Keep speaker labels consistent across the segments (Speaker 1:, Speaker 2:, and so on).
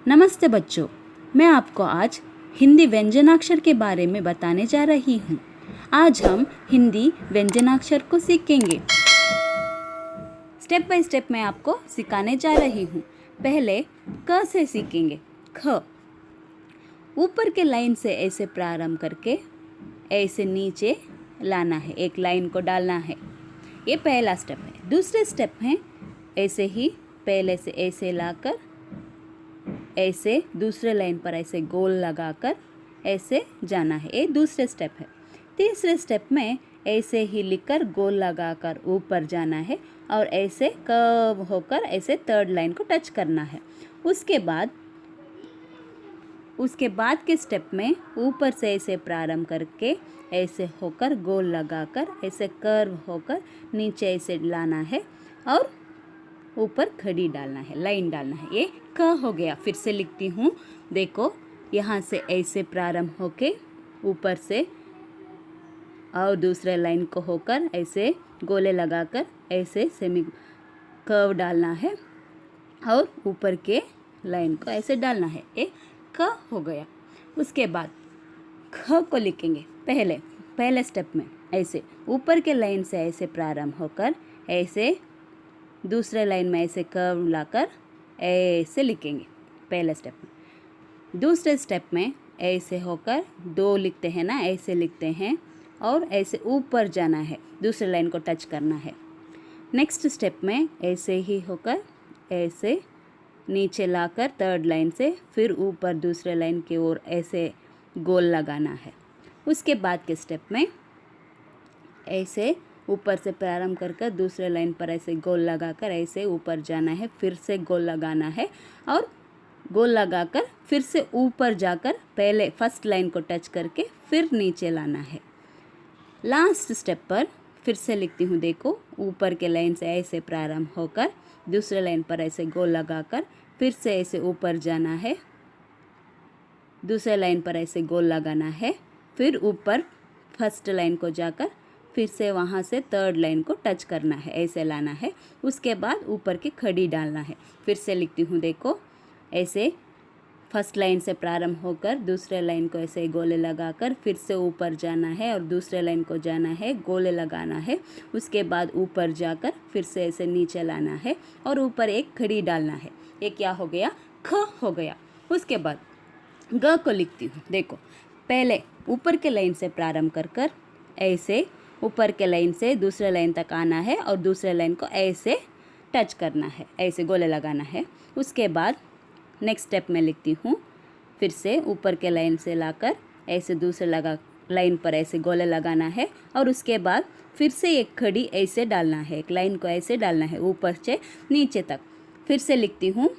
Speaker 1: नमस्ते बच्चों, मैं आपको आज हिंदी व्यंजनाक्षर के बारे में बताने जा रही हूँ। आज हम हिंदी व्यंजनाक्षर को सीखेंगे। स्टेप बाय स्टेप मैं आपको सिखाने जा रही हूँ। पहले क से सीखेंगे। ख। ऊपर के लाइन से ऐसे प्रारंभ करके ऐसे नीचे लाना है, एक लाइन को डालना है। ये पहला स्टेप है। दूसरे स्टेप है ऐसे ही पहले से ऐसे लाकर ऐसे दूसरे लाइन पर ऐसे गोल लगाकर ऐसे जाना है। ये दूसरे स्टेप है। तीसरे स्टेप में ऐसे ही लिखकर गोल लगाकर ऊपर जाना है और ऐसे कर्व होकर ऐसे थर्ड लाइन को टच करना है। उसके बाद के स्टेप में ऊपर से ऐसे प्रारंभ करके ऐसे होकर गोल लगाकर ऐसे कर्व होकर नीचे ऐसे लाना है और ऊपर खड़ी डालना है, लाइन डालना है। ये क हो गया। फिर से लिखती हूँ, देखो यहाँ से ऐसे प्रारंभ होके ऊपर से और दूसरे लाइन को होकर ऐसे गोले लगाकर ऐसे सेमी कर्व डालना है और ऊपर के लाइन को ऐसे डालना है। ये क हो गया। उसके बाद ख को लिखेंगे। पहले स्टेप में ऐसे ऊपर के लाइन से ऐसे प्रारंभ होकर ऐसे दूसरे लाइन में ऐसे कर्व लाकर ऐसे लिखेंगे पहले स्टेप में। दूसरे स्टेप में ऐसे होकर दो लिखते हैं ना, ऐसे लिखते हैं और ऐसे ऊपर जाना है, दूसरे लाइन को टच करना है। नेक्स्ट स्टेप में ऐसे ही होकर ऐसे नीचे लाकर थर्ड लाइन से फिर ऊपर दूसरे लाइन की ओर ऐसे गोल लगाना है। उसके बाद के स्टेप में ऐसे ऊपर से प्रारंभ कर दूसरे लाइन पर ऐसे गोल लगाकर ऐसे ऊपर जाना है, फिर से गोल लगाना है और गोल लगाकर फिर से ऊपर जाकर पहले फर्स्ट लाइन को टच करके फिर नीचे लाना है। लास्ट स्टेप पर फिर से लिखती हूँ, देखो ऊपर के लाइन से ऐसे प्रारंभ होकर दूसरे लाइन पर ऐसे गोल लगाकर फिर से ऐसे ऊपर जाना है, दूसरे लाइन पर ऐसे गोल लगाना है, फिर ऊपर फर्स्ट लाइन को जाकर फिर से वहाँ से थर्ड लाइन को टच करना है, ऐसे लाना है। उसके बाद ऊपर की खड़ी डालना है। फिर से लिखती हूँ, देखो ऐसे फर्स्ट लाइन से प्रारंभ होकर दूसरे लाइन को ऐसे गोले लगाकर फिर से ऊपर जाना है और दूसरे लाइन को जाना है, गोले लगाना है। उसके बाद ऊपर जाकर फिर से ऐसे नीचे लाना है और ऊपर एक खड़ी डालना है। ये क्या हो गया? ख हो गया। उसके बाद ग को लिखती हूँ, देखो पहले ऊपर के लाइन से प्रारंभ कर ऐसे ऊपर के लाइन से दूसरे लाइन तक आना है और दूसरे लाइन को ऐसे टच करना है, ऐसे गोले लगाना है। उसके बाद नेक्स्ट स्टेप में लिखती हूँ, फिर से ऊपर के लाइन से लाकर ऐसे दूसरे लाइन पर ऐसे गोले लगाना है और उसके बाद फिर से एक खड़ी ऐसे डालना है, एक लाइन को ऐसे डालना है ऊपर से नीचे तक। फिर से लिखती हूँ,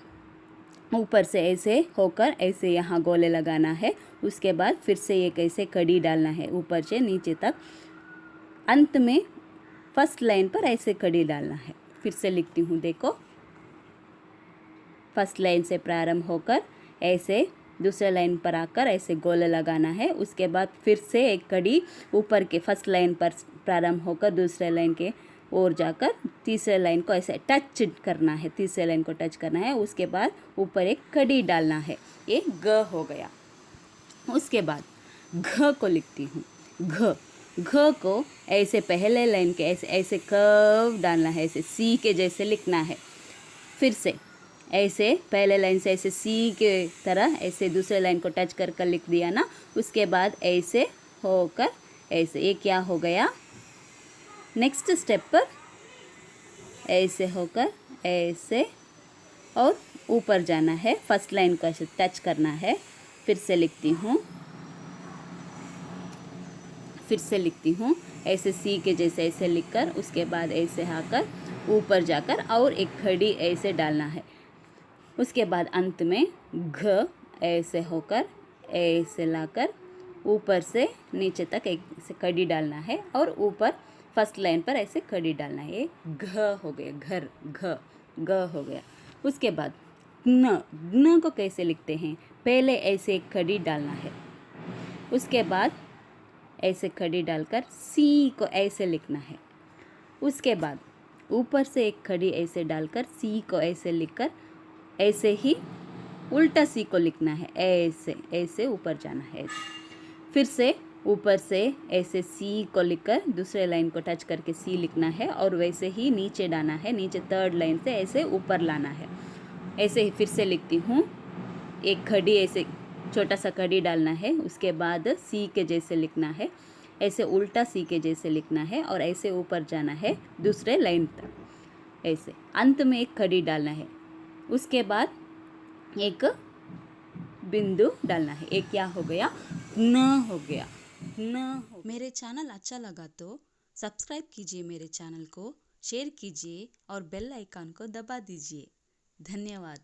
Speaker 1: ऊपर से ऐसे होकर ऐसे यहाँ गोले लगाना है। उसके बाद फिर से एक ऐसे कड़ी डालना है ऊपर से नीचे तक। अंत में फर्स्ट लाइन पर ऐसे कड़ी डालना है। फिर से लिखती हूँ, देखो फर्स्ट लाइन से प्रारंभ होकर ऐसे दूसरे लाइन पर आकर ऐसे गोले लगाना है। उसके बाद फिर से एक कड़ी ऊपर के फर्स्ट लाइन पर प्रारंभ होकर दूसरे लाइन के ओर जाकर तीसरे लाइन को ऐसे टच करना है, तीसरे लाइन को टच करना है। उसके बाद ऊपर एक कड़ी डालना है। ये ग हो गया। उसके बाद घ को लिखती हूँ। घ को ऐसे पहले लाइन के ऐसे कर्व डालना है, ऐसे सी के जैसे लिखना है। फिर से ऐसे पहले लाइन से ऐसे सी के तरह ऐसे दूसरे लाइन को टच कर लिख दिया ना। उसके बाद ऐसे होकर ऐसे, ये क्या हो गया? नेक्स्ट स्टेप पर ऐसे होकर ऐसे और ऊपर जाना है, फर्स्ट लाइन को ऐसे टच करना है। फिर से लिखती हूँ ऐसे सी के जैसे ऐसे लिखकर उसके बाद ऐसे आकर ऊपर जाकर और एक खड़ी ऐसे डालना है। उसके बाद अंत में घ ऐसे होकर ऐसे लाकर ऊपर से नीचे तक एक से कड़ी डालना है और ऊपर फर्स्ट लाइन पर ऐसे कड़ी डालना है। ये घ हो गया, घर ग हो गया। उसके बाद न को कैसे लिखते हैं? पहले ऐसे एक कड़ी डालना है, उसके बाद ऐसे खड़ी डालकर सी को ऐसे लिखना है। उसके बाद ऊपर से एक खड़ी ऐसे डालकर सी को ऐसे लिखकर ऐसे ही उल्टा सी को लिखना है, ऐसे ऐसे ऊपर जाना है ऐसे। फिर से ऊपर से ऐसे सी को लिखकर दूसरे लाइन को टच करके सी लिखना है और वैसे ही नीचे डालना है, नीचे थर्ड लाइन से ऐसे ऊपर लाना है। ऐसे ही फिर से लिखती हूँ, एक खड़ी ऐसे छोटा सा खड़ी डालना है, उसके बाद सी के जैसे लिखना है, ऐसे उल्टा सी के जैसे लिखना है और ऐसे ऊपर जाना है दूसरे लाइन तक। ऐसे अंत में एक खड़ी डालना है, उसके बाद एक बिंदु डालना है। एक क्या हो गया, न हो गया, न हो।
Speaker 2: मेरे चैनल अच्छा लगा तो सब्सक्राइब कीजिए मेरे चैनल को, शेयर कीजिए और बेल आइकन को दबा दीजिए। धन्यवाद।